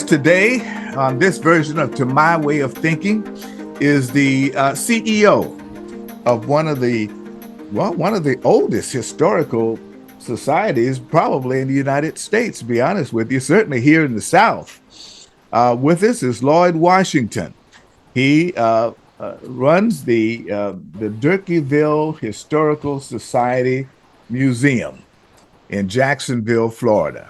Today, on this version of To My Way of Thinking, is the CEO of one of the oldest historical societies, probably in the United States. To be honest with you, certainly here in the South. With us is Lloyd Washington. He runs the Durkeeville Historical Society Museum in Jacksonville, Florida.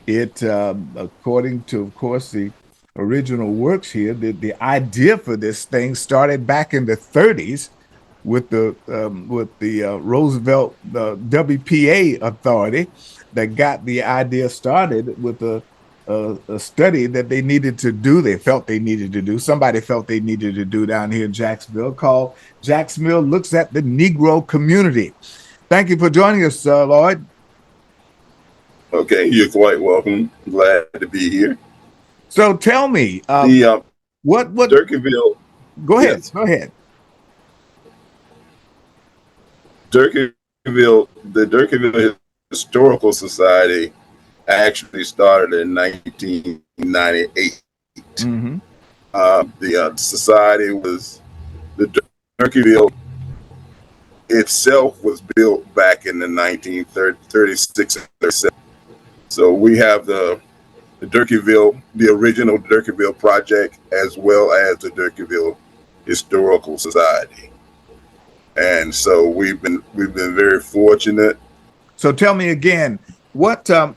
It, according to, of course, the original works here, the idea for this thing started back in the 30s with the Roosevelt WPA authority that got the idea started with a study that they needed to do. They felt they needed to do. Somebody felt they needed to do down here in Jacksonville, called Jacksonville Looks at the Negro Community. Thank you for joining us, Lloyd. Okay, you're quite welcome. Glad to be here. So tell me, what Durkeeville? Go ahead. Yes, Go ahead. Durkeeville. The Durkeeville Historical Society actually started in 1998. Mm-hmm. The society was the Durkeeville itself was built back in the 1936 and 37. So we have the Durkeeville, the original Durkeeville project, as well as the Durkeeville Historical Society. And so we've been very fortunate. So tell me again, what the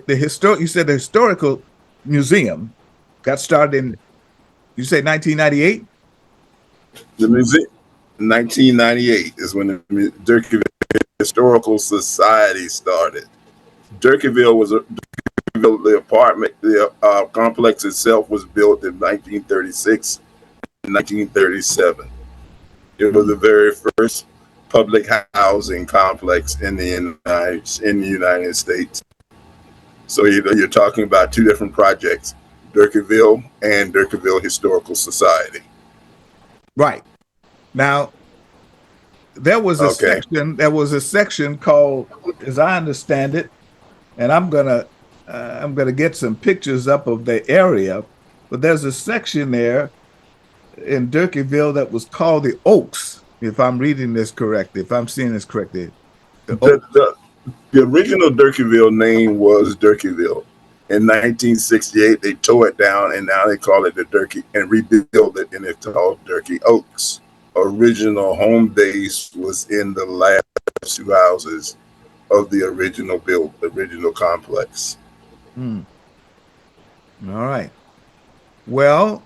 historic, you said the historical museum got started in, you say 1998? The museum, 1998 is when the Durkeeville Historical Society started. The complex itself was built in 1936 and 1937. It was the very first public housing complex in the United States. So you're talking about two different projects, Durkeeville and Durkeeville Historical Society. Right. Now, there was a section called, as I understand it, and I'm gonna get some pictures up of the area, but there's a section there in Durkeeville that was called the Oaks, if I'm reading this correctly, if I'm seeing this correctly. The original Durkeeville name was Durkeeville. In 1968, they tore it down, and now they call it the Durkee, and rebuild it, and it's called Durkee Oaks. Original home base was in the last two houses of the original complex. All right. Well,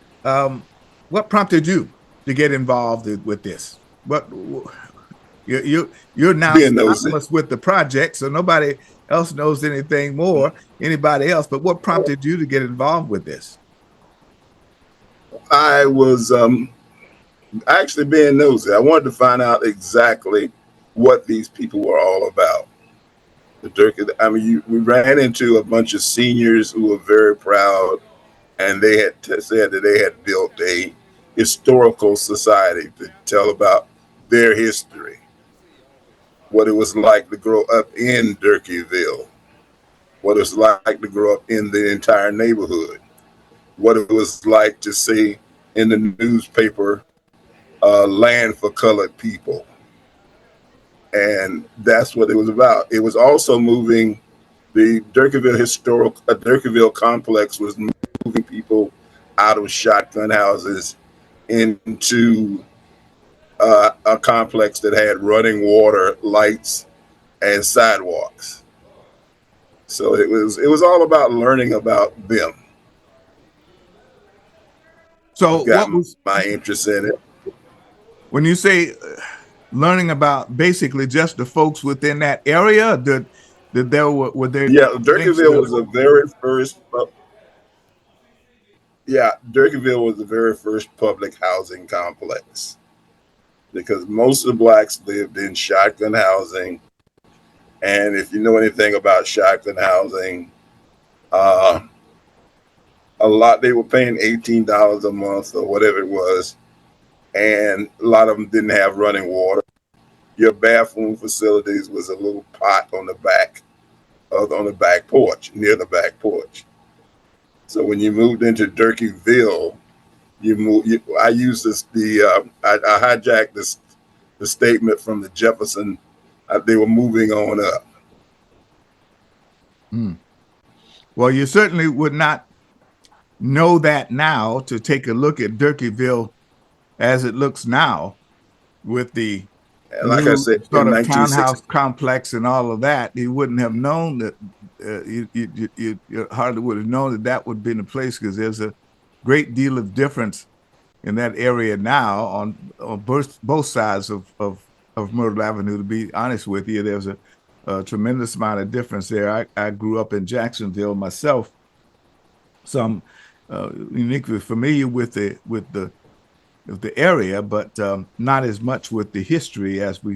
what prompted you to get involved with this? What you're now synonymous with the project, so nobody else knows anything more, anybody else. But what prompted you to get involved with this? I was actually being nosy. I wanted to find out exactly what these people were all about. We ran into a bunch of seniors who were very proud, and they had said that they had built a historical society to tell about their history, what it was like to grow up in Durkeeville, what it was like to grow up in the entire neighborhood, what it was like to see in the newspaper, land for colored people. And that's what it was about. It was also moving the Durkeeville complex was moving people out of shotgun houses into a complex that had running water, lights, and sidewalks. So it was all about learning about them. So what was my interest in it? When you say learning about basically just the folks within that area, were there? Yeah, Durkeeville was the very first. Durkeeville was the very first public housing complex because most of the blacks lived in shotgun housing. And if you know anything about shotgun housing, a lot, they were paying $18 a month or whatever it was. And a lot of them didn't have running water. Your bathroom facilities was a little pot on the back on the back porch, near the back porch. So when you moved into Durkeeville, I used this. I hijacked the statement from the Jefferson. They were moving on up. Mm. Well, you certainly would not know that now to take a look at Durkeeville as it looks now with the And like I new said, sort in of 1960, townhouse complex and all of that. You wouldn't have known that. You hardly would have known that that would be in the place, because there's a great deal of difference in that area now on both sides of Myrtle Avenue. To be honest with you, there's a tremendous amount of difference there. I grew up in Jacksonville myself, so I'm uniquely familiar with the area, but not as much with the history as we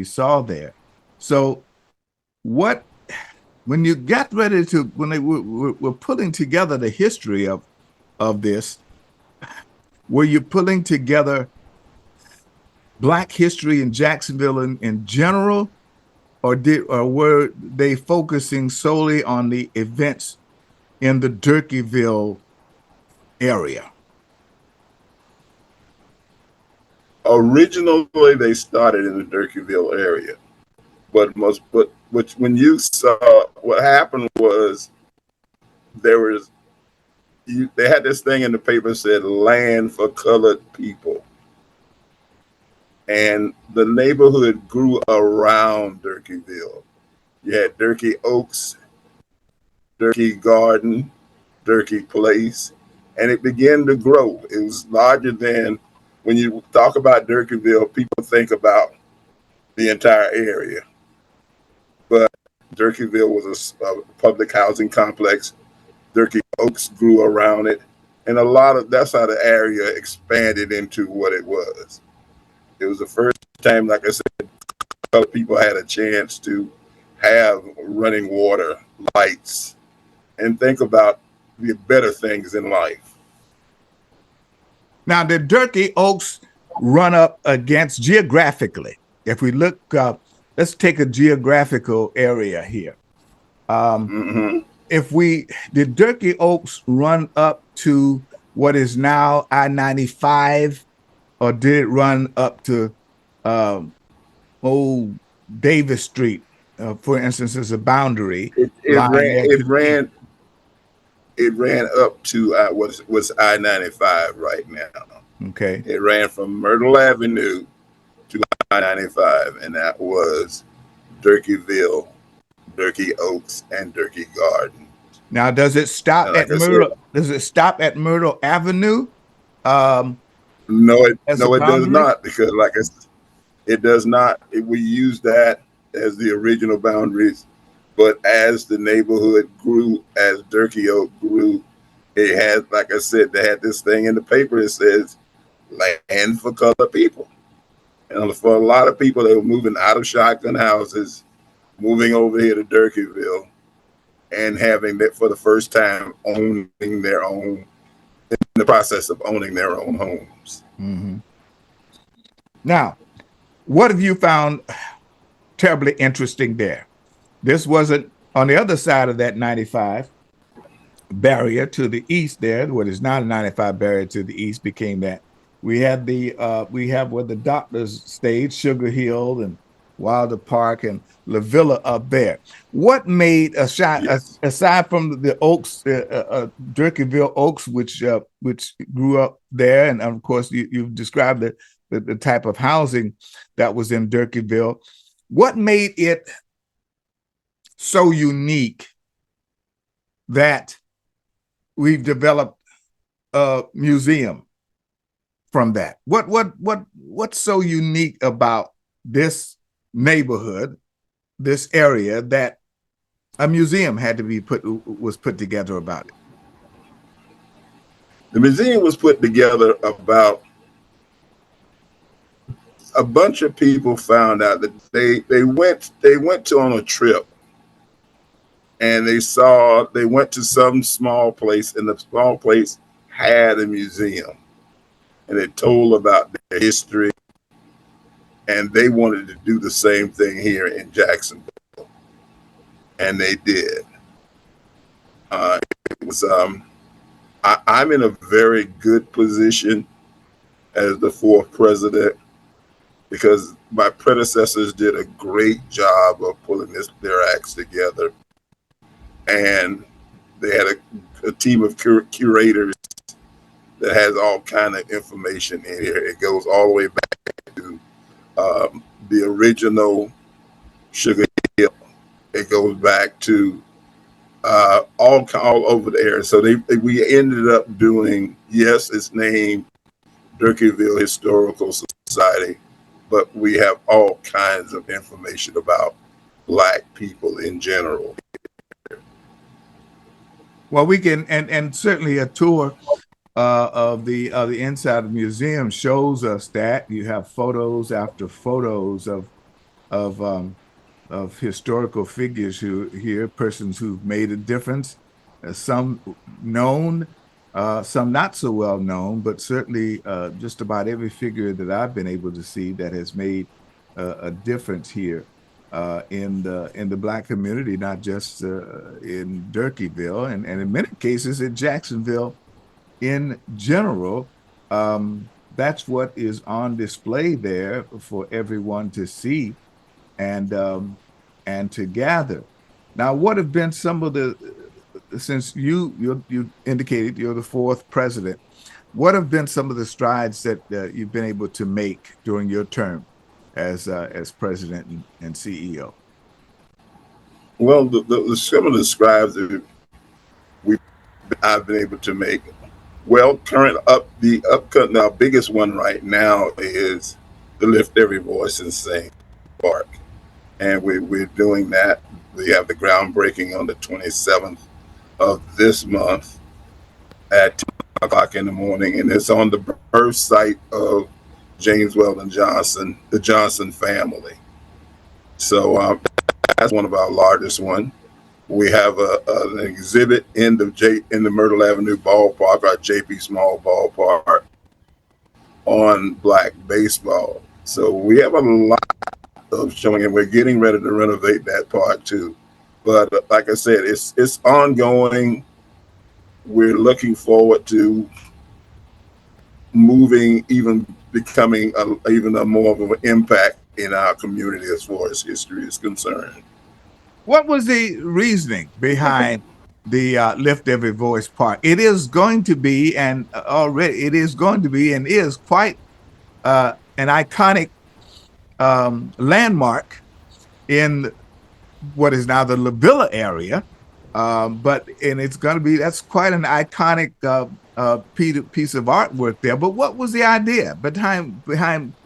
saw there. So, what when you got ready to when they were putting together the history of this, were you pulling together Black history in Jacksonville in general, or were they focusing solely on the events in the Durkeeville area? originally they started in the Durkeeville area, but which when you saw what happened was there was they had this thing in the paper that said land for colored people, and the neighborhood grew around Durkeeville. You had Durkee Oaks, Durkee Garden, Durkee Place, and it began to grow. It was larger than when you talk about Durkeeville, people think about the entire area. But Durkeeville was a public housing complex. Durkee Oaks grew around it. And that's how the area expanded into what it was. It was the first time, like I said, colored people had a chance to have running water, lights, and think about the better things in life. Now, did Durkee Oaks run up against geographically? If we look, let's take a geographical area here. Mm-hmm. If we did Durkee Oaks run up to what is now I-95, or did it run up to old Davis Street, for instance, as a boundary It line ran there to the east? it ran up to what's I-95 right now. Okay. It ran from Myrtle Avenue to I-95, and that was Durkeeville, Durkee Oaks, and Durkee Garden. Now, does it stop And at like I said, Myrtle? Does it stop at Myrtle Avenue as a no, it does boundary? not, because like I said, it does not. We use that as the original boundaries, but as the neighborhood grew, as Durkee Oak grew, it had, like I said, they had this thing in the paper that says land for colored people. And for a lot of people, they were moving out of shotgun houses, moving over here to Durkeeville, and having that for the first time owning their own, in the process of owning their own homes. Mm-hmm. Now, what have you found terribly interesting there? This wasn't on the other side of that 95 barrier to the east there, what is now the 95 barrier to the east became that. We have where the doctors stayed, Sugar Hill and Wilder Park and La Villa up there. What made Yes. aside from the Oaks, Durkeeville Oaks, which grew up there, and of course you've described the type of housing that was in Durkeeville. What made it so unique that we've developed a museum from that? What's so unique about this neighborhood, this area, that a museum had to be was put together about it? The museum was put together about a bunch of people found out that they went to on a trip, and they went to some small place, and the small place had a museum, and it told about their history, and they wanted to do the same thing here in Jacksonville. and they did. It was I'm in a very good position as the fourth president because my predecessors did a great job of pulling their acts together, and they had a team of curators that has all kind of information in here. It goes all the way back to the original Sugar Hill. It goes back to all over the area. So we ended up doing, yes, it's named Durkeeville Historical Society, but we have all kinds of information about Black people in general. Well, we can, and certainly a tour of the inside of the museum shows us that you have photos after photos of of historical figures who here, persons who've made a difference, some known, some not so well known, but certainly just about every figure that I've been able to see that has made a difference here in the Black community, not just in Durkeeville, and in many cases in Jacksonville in general. That's what is on display there for everyone to see and to gather. Now, what have been some of the, since you indicated you're the fourth president, what have been some of the strides that you've been able to make during your term as president and CEO? Well, some of the strides that I've been able to make. Well, the upcoming, our biggest one right now is the Lift Every Voice and Sing Park. And we're doing that. We have the groundbreaking on the 27th of this month at 10 o'clock in the morning. And it's on the birth site of James Weldon Johnson, the Johnson family. So that's one of our largest ones. We have an exhibit in the Myrtle Avenue ballpark, our J.P. Small ballpark, on Black baseball. So we have a lot of showing, and we're getting ready to renovate that park too. But like I said, it's ongoing. We're looking forward to moving, even becoming even a more of an impact in our community as far as history is concerned. What was the reasoning behind the Lift Every Voice Park? It is going to be, and already it is going to be, and is quite an iconic landmark in what is now the La Villa area. And it's going to be, that's quite an iconic piece of artwork there. But what was the idea behind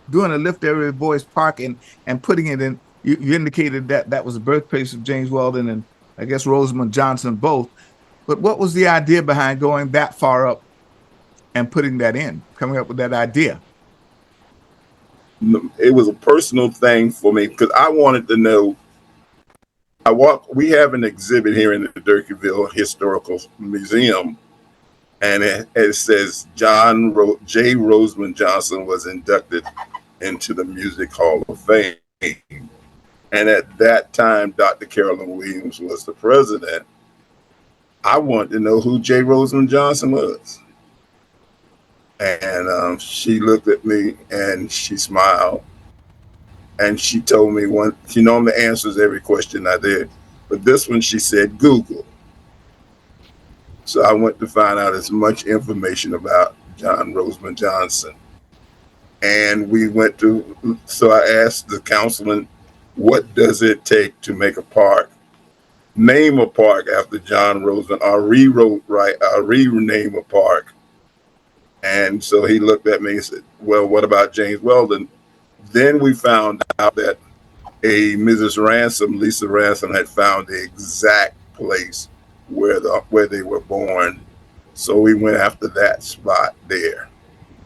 doing a Lift Every Voice Park and putting it in? You indicated that was the birthplace of James Weldon and I guess Rosamond Johnson both. But what was the idea behind going that far up and putting that in, coming up with that idea? It was a personal thing for me because I wanted to know. We have an exhibit here in the Durkeeville Historical Museum, and it says J. Rosamond Johnson was inducted into the Music Hall of Fame. And at that time, Dr. Carolyn Williams was the president. I wanted to know who J. Rosamond Johnson was. And she looked at me and she smiled. And she told me she normally answers every question I did. But this one, she said, Google. So I went to find out as much information about John Rosamond Johnson. And so I asked the councilman, what does it take to make a park? Name a park after John Rosamond, or rename a park. And so he looked at me and said, well, what about James Weldon? Then we found out that Mrs. Ransom, Lisa Ransom, had found the exact place where they were born. So we went after that spot there.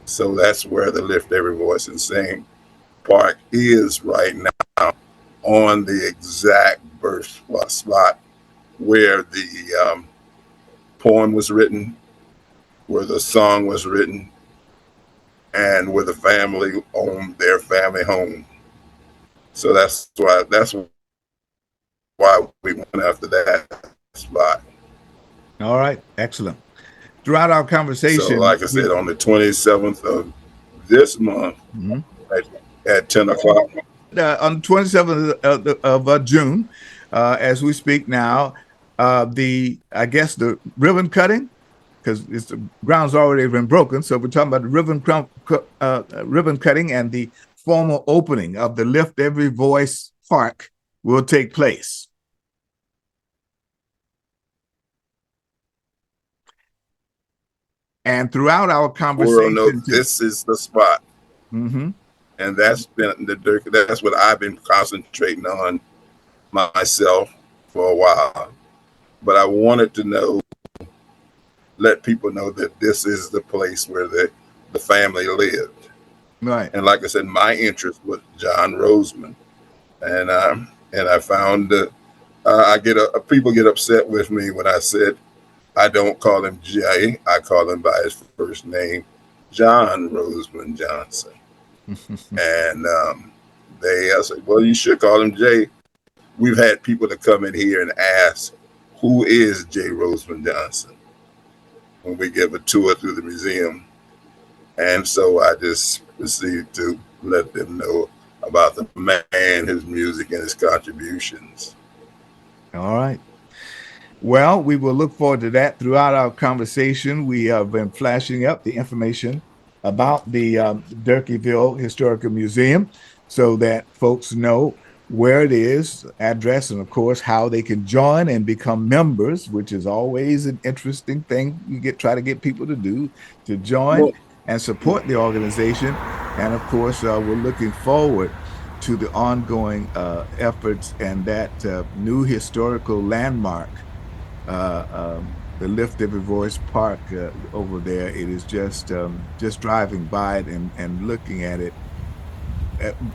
So that's where the Lift Every Voice and Sing Park is right now, on the exact birth spot where the poem was written, where the song was written, and where the family owned their family home. So that's why why we went after that spot. All right, excellent. Throughout our So, conversation, like I said, on the 27th of this month Mhm. at 10 o'clock. On the 27th of June, as we speak now, I guess the ribbon cutting, because the ground's already been broken. So we're talking about the ribbon cutting, and the formal opening of the Lift Every Voice Park will take place. And throughout our conversation, no, this is the spot. Mm-hmm. And that's been that's what I've been concentrating on myself for a while. But I wanted to let people know that this is the place where the family lived. Right. And like I said, my interest was John Roseman, and I found people get upset with me when I said I don't call him Jay. I call him by his first name, John Roseman Johnson. And they said, well, you should call him Jay. We've had people to come in here and ask, who is Jay Roseman Johnson, when we give a tour through the museum. And so I just proceeded to let them know about the man, his music, and his contributions. All right. Well, we will look forward to that. Throughout our conversation, we have been flashing up the information about the Durkeeville Historical Museum so that folks know where it is, address, and of course, how they can join and become members, which is always an interesting thing you try to get people to do, to join and support the organization. And of course, we're looking forward to the ongoing efforts and that new historical landmark, the Lift Every Voice Park over there. It is just driving by it and looking at it,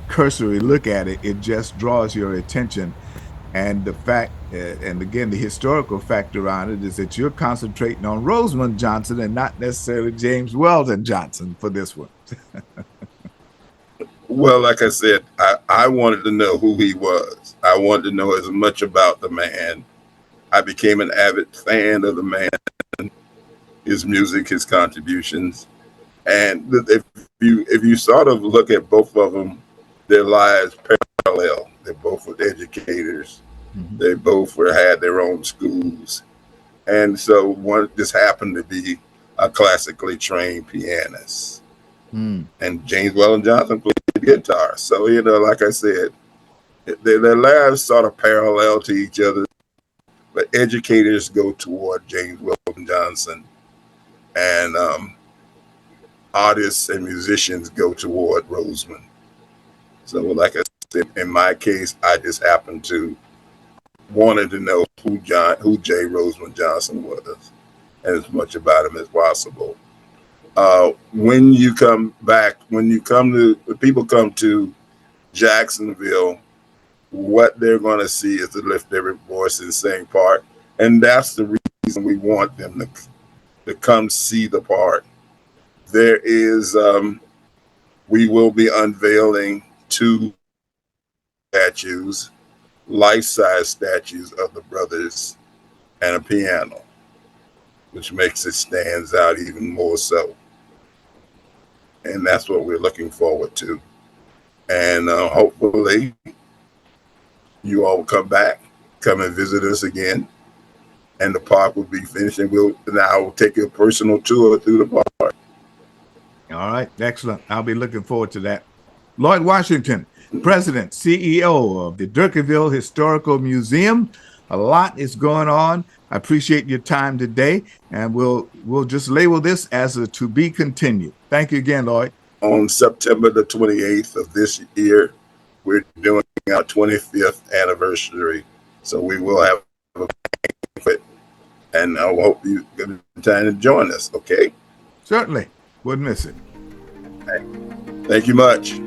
cursory look at it, it just draws your attention. And the fact, and again, the historical factor on it is that you're concentrating on Roseman Johnson and not necessarily James Weldon Johnson for this one. Well, like I said, I wanted to know who he was. I wanted to know as much about the man. I became an avid fan of the man, his music, his contributions. And if you sort of look at both of them, their lives parallel. They both were educators. Mm-hmm. They both had their own schools. And so one just happened to be a classically trained pianist. Mm. And James Weldon Johnson played guitar. So, like I said, their lives sort of parallel to each other. But educators go toward James Weldon Johnson, and artists and musicians go toward Roseman. So, like I said, in my case, I just happened to wanted to know who Jay Roseman Johnson was, and as much about him as possible. When you come back, when people come to Jacksonville, what they're going to see is the Lift Every Voice and Sing Park, and that's the reason we want them to come see the park. There is, we will be unveiling 2 statues, life-size statues of the brothers, and a piano, which makes it stands out even more so. And that's what we're looking forward to. And hopefully you all will come back, come and visit us again, and the park will be finished, and I will take a personal tour through the park. All right, excellent. I'll be looking forward to that. Lloyd Washington, President, CEO of the Durkeeville Historical Museum. A lot is going on. I appreciate your time today, and we'll just label this as a to be continued. Thank you again, Lloyd. On September the 28th of this year, we're doing our 25th anniversary. So we will have a banquet, and I hope you get time to join us, okay? Certainly. Wouldn't miss it. Thank you much.